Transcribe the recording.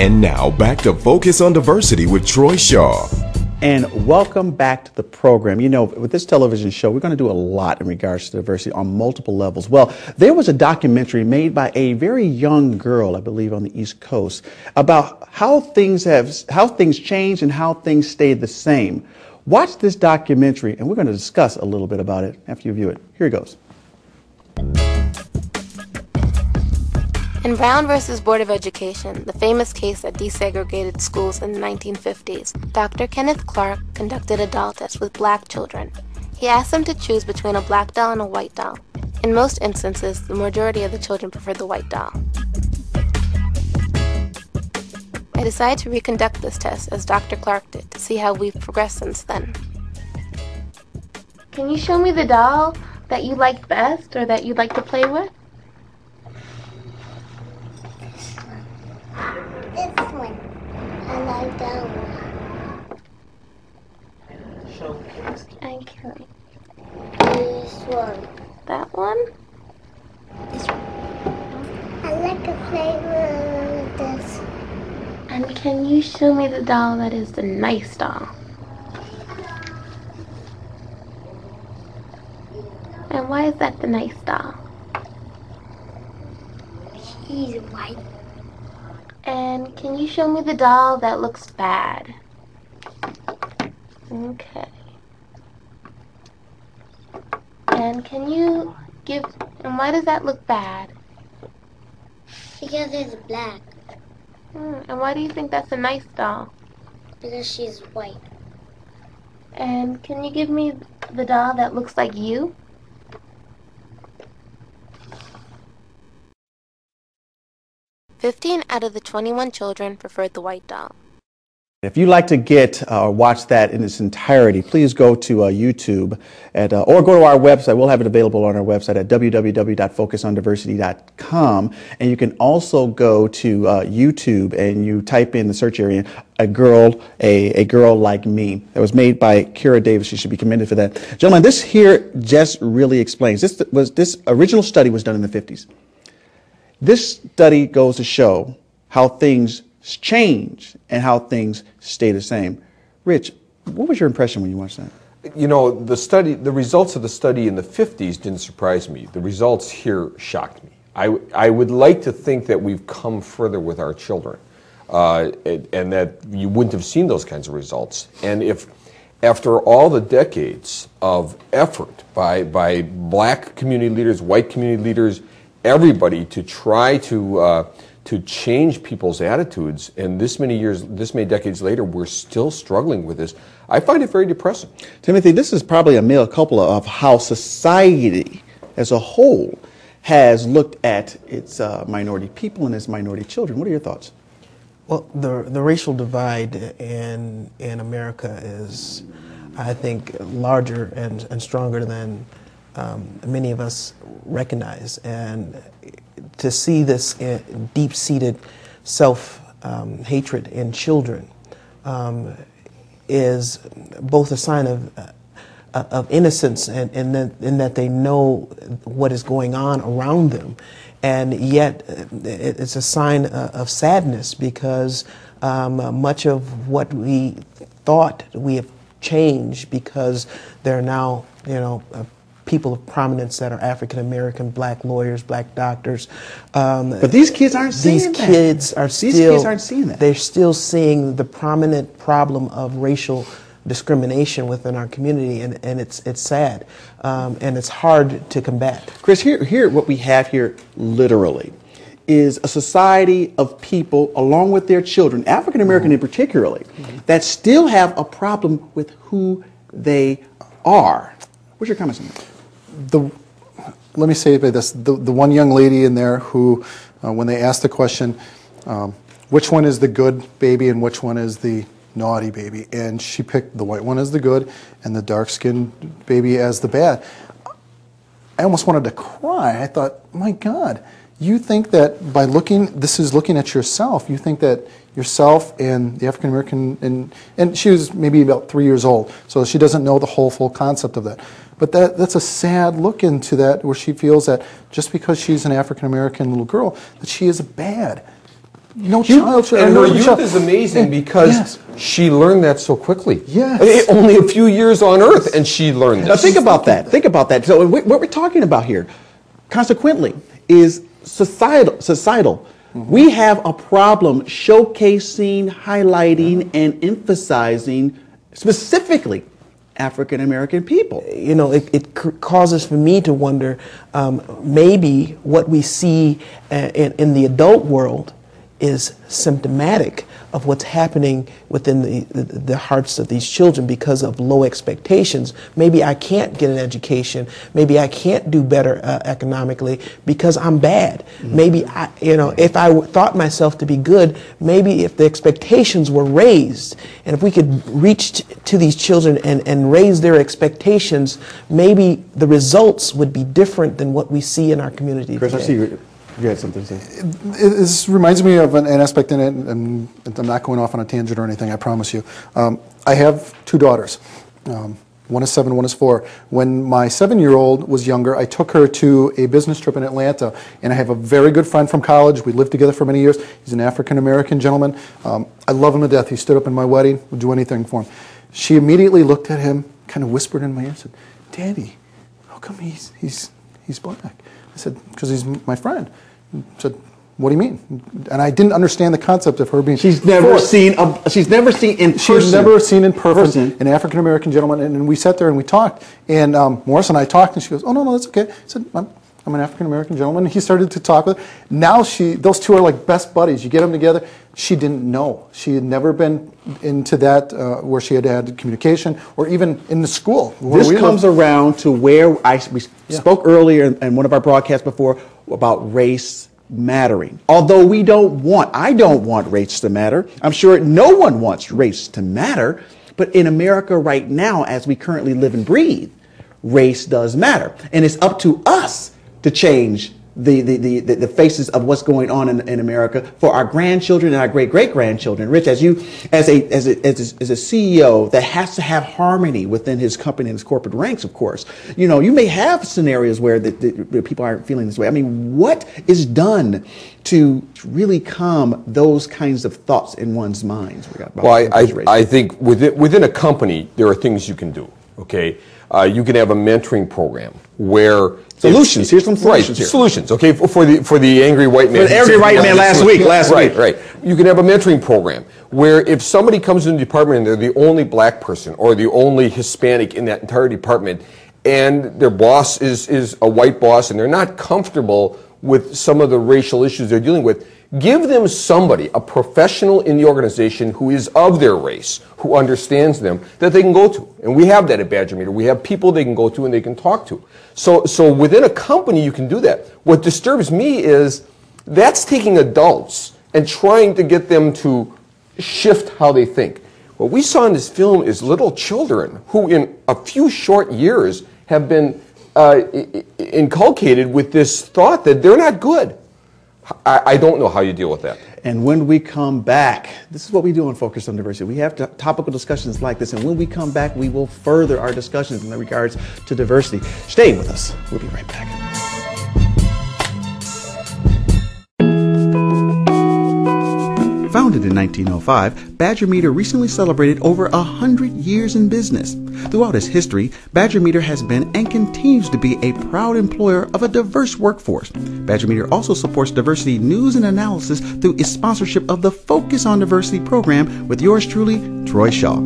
And now back to Focus on Diversity with Troy Shaw. And welcome back to the program. You know, with this television show, we're going to do a lot in regards to diversity on multiple levels. Well, there was a documentary made by a very young girl, I believe, on the East Coast, about how things changed and how things stayed the same. Watch this documentary, and we're going to discuss a little bit about it after you view it. Here it goes. In Brown versus Board of Education, the famous case that desegregated schools in the 1950s, Dr. Kenneth Clark conducted a doll test with black children. He asked them to choose between a black doll and a white doll. In most instances, the majority of the children preferred the white doll. I decided to reconduct this test as Dr. Clark did to see how we've progressed since then. Can you show me the doll that you liked best or that you'd like to play with? This one. I like that one. Show me. I'm Kiri. This one. That one? This one. I like to play with this. And can you show me the doll that is the nice doll? And why is that the nice doll? He's white. And can you show me the doll that looks bad? Okay. And and why does that look bad? Because it's black. And why do you think that's a nice doll? Because she's white. And can you give me the doll that looks like you? "15 out of the 21 children preferred the white doll." If you'd like to watch that in its entirety, please go to YouTube or go to our website. We'll have it available on our website at www.focusondiversity.com. And you can also go to YouTube and you type in the search area, a girl like me. It was made by Kiri Davis. She should be commended for that. Gentlemen, this here just really explains. This original study was done in the 50s. This study goes to show how things change and how things stay the same. Rich, what was your impression when you watched that? You know, the results of the study in the 50s didn't surprise me. The results here shocked me. I would like to think that we've come further with our children and that you wouldn't have seen those kinds of results. And if after all the decades of effort by black community leaders, white community leaders, everybody to try to change people's attitudes, and this many decades later, we're still struggling with this, I find it very depressing. Timothy, this is probably a mea culpa of how society as a whole has looked at its minority people and its minority children. What are your thoughts? Well, the racial divide in America is, I think, larger and stronger than many of us recognize. And to see this deep-seated self-hatred in children is both a sign of innocence and in that they know what is going on around them, and yet it's a sign of sadness because much of what we thought we have changed because there are now, people of prominence that are African American, black lawyers, black doctors. But these kids aren't seeing that. These kids aren't seeing that. They're still seeing the prominent problem of racial discrimination within our community, and it's sad, and it's hard to combat. Chris, here what we have here literally is a society of people, along with their children, African American in particularly, that still have a problem with who they are. What's your comments on that? Let me say it by this. The one young lady in there who, when they asked the question, which one is the good baby and which one is the naughty baby, and she picked the white one as the good and the dark-skinned baby as the bad. I almost wanted to cry. I thought, my God, you think that by looking at yourself, you think that yourself and the African American, and she was maybe about 3 years old, so she doesn't know the full concept of that. But that's a sad look into that, where she feels that just because she's an African American little girl, that she is bad. no child. And no her youth child. is amazing because Yes. she learned that so quickly. Yes. Only a few years on Earth, and she learned Now this. think about that. Think about that. So what we're talking about here, consequently, is societal. We have a problem showcasing, highlighting, and emphasizing specifically African American people. You know, it causes for me to wonder, maybe what we see in the adult world is symptomatic of what's happening within the hearts of these children because of low expectations. Maybe I can't get an education. Maybe I can't do better economically because I'm bad. Maybe if I thought myself to be good, maybe if the expectations were raised, and if we could reach to these children and raise their expectations, maybe the results would be different than what we see in our community Chris, today. I see you had something to say. This reminds me of an aspect in it, and I'm not going off on a tangent or anything, I promise you. I have two daughters. One is 7, one is 4. When my 7-year-old was younger, I took her to a business trip in Atlanta, and I have a very good friend from college. We lived together for many years. He's an African-American gentleman. I love him to death. He stood up in my wedding, would do anything for him. She immediately looked at him, kind of whispered in my ear, and said, "Daddy, how come he's black?" I said, "Because he's my friend." I said, "What do you mean?" And I didn't understand the concept of her being. She's never seen in person. She's never seen in person an African American gentleman, and we sat there and we talked. And Morris and I talked, and she goes, "Oh no, that's okay." I said, "I'm an African American gentleman." And he started to talk with her. Now those two are like best buddies. You get them together. She didn't know. She had never been into that where she had had communication, or even in the school. This comes around to where we spoke earlier in one of our broadcasts before about race mattering. Although I don't want race to matter. I'm sure no one wants race to matter. But in America right now, as we currently live and breathe, race does matter. And it's up to us to change the faces of what's going on in America for our grandchildren and our great-great-grandchildren. Rich, as a CEO that has to have harmony within his company and his corporate ranks, of course, you may have scenarios where the people aren't feeling this way. I mean, what is done to really calm those kinds of thoughts in one's minds? Well, I think within a company, there are things you can do, okay? You can have a mentoring program where solutions. Here's some solutions. Right, solutions. Okay, for the angry white man. For the angry white man last week. Right. You can have a mentoring program where if somebody comes in the department and they're the only black person or the only Hispanic in that entire department, and their boss is a white boss and they're not comfortable with some of the racial issues they're dealing with, give them somebody, a professional in the organization who is of their race, who understands them, that they can go to. And we have that at Badger Meter. We have people they can go to and they can talk to. So within a company, you can do that. What disturbs me is that's taking adults and trying to get them to shift how they think. What we saw in this film is little children who in a few short years have been inculcated with this thought that they're not good. I don't know how you deal with that. And when we come back, this is what we do on Focus on Diversity. We have topical discussions like this, and when we come back, we will further our discussions in regards to diversity. Stay with us. We'll be right back. Founded in 1905, Badger Meter recently celebrated over 100 years in business. Throughout its history, Badger Meter has been and continues to be a proud employer of a diverse workforce. Badger Meter also supports diversity news and analysis through its sponsorship of the Focus on Diversity program with yours truly, Troy Shaw.